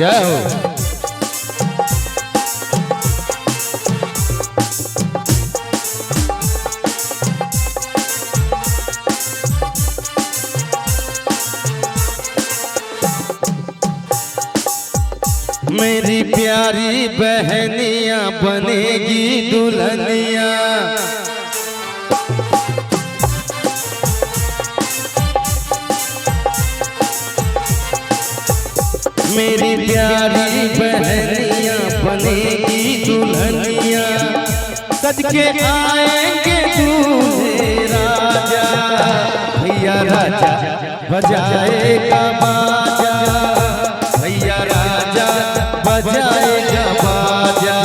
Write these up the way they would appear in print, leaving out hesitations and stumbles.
जय हो। मेरी प्यारी बहनिया बनेगी दुल्हनिया, मेरी प्यारी बहनिया बनेगी दुल्हनिया, सज के आएंगे दूल्हे राजा, भैया राजा बजाएगा बाजा, भैया राजा बजाएगा बाजा।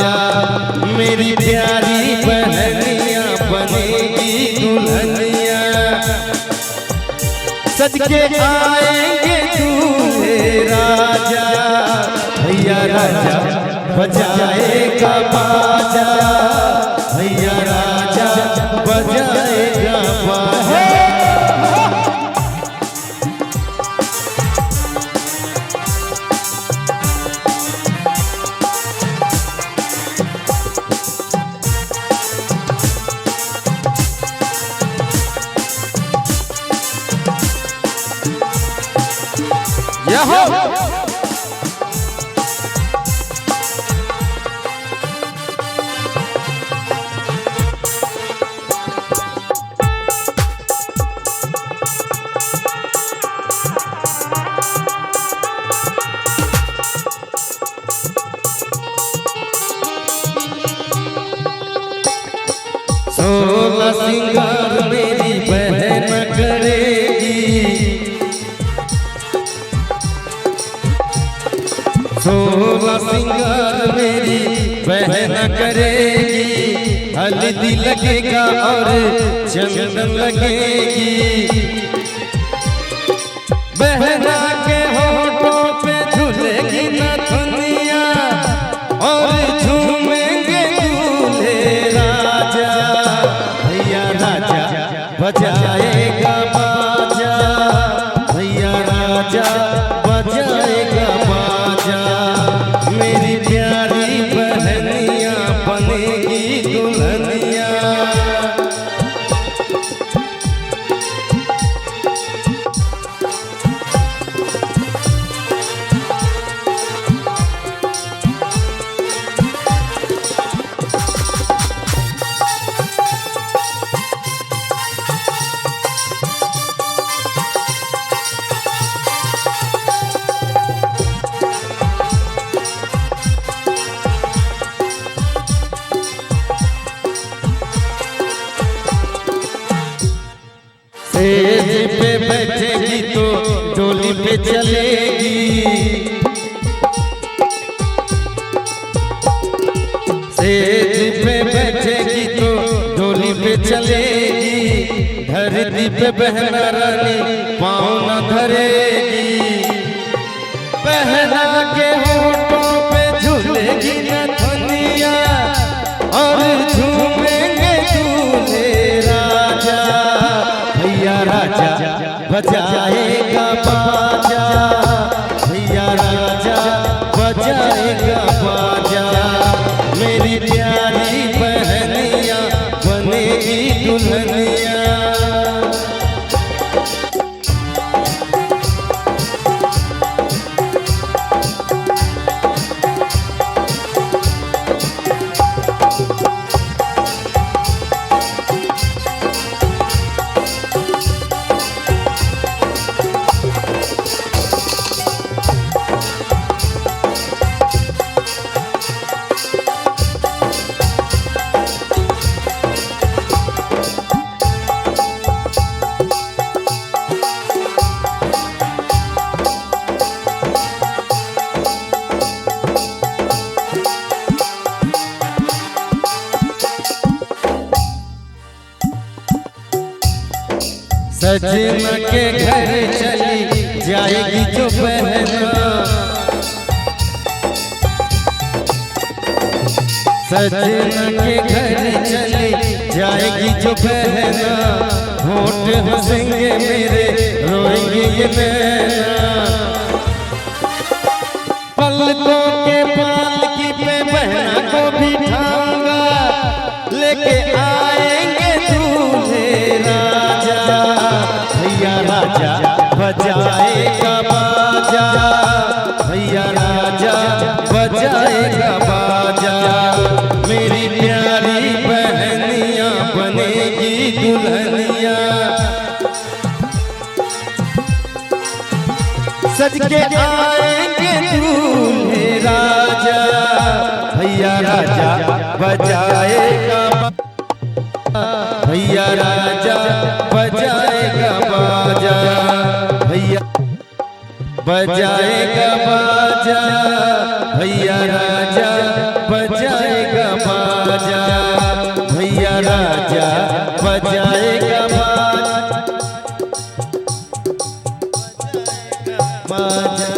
मेरी प्यारी बहनिया बनेगी दुल्हनिया, सज के आएंगे दूल्हे राजा, भैया राजा बजाएगा बाजा, भैया राजा बजाएगा बाजा। यहो सोलह सिंगार मेरी बहन करेगी, सोलह सिंगार मेरी बहन करेगी, हल्दी लगेगा और चंदन लगेगी, बहना के होठों पे झूलेगी नथुनिया और झूमेंगे दूल्हे राजा, भैया राजा बजाएगा बाजा, भैया राजा बजाएगा बाजा। मेरी प्यारी बहनिया बनेगी दुल्हनिया, सेज पे बैठेगी तो डोली पे चलेगी, सेज पे बैठेगी तो डोली पे चलेगी, धरती पे बहना रानी पाँव न धरेगी, बहना के होठों पे झूलेगी नथुनिया और झूमेंगे दूल्हे राजा, भैया राजा बजाएगा बाजा, भैया राजा बजाएगा बाजा। मेरी प्यारी बहनिया बनेगी दुल्हनिया, सजना के घर चली जाएगी जो बहना, सजना के घर चली जाएगी जो बहना, होठ हंसेंगे मेरे रोएंगे ये नैना, पल पलकों के पालकी पे बहना को बिठाऊंगा, लेके आएंगे दूल्हे राजा। भैया राजा बजाएगा बाजा, भैया राजा बजाएगा बाजा। मेरी प्यारी बहनिया बनेगी दुल्हनिया, सज के आएंगे दूल्हे राजा। भैया राजा बजाएगा, भैया राजा बजाएगा बाजा, भैया बजाएगा बाजा, भैया राजा बजाएगा बाजा, भैया राजा बजाएगा बाजा।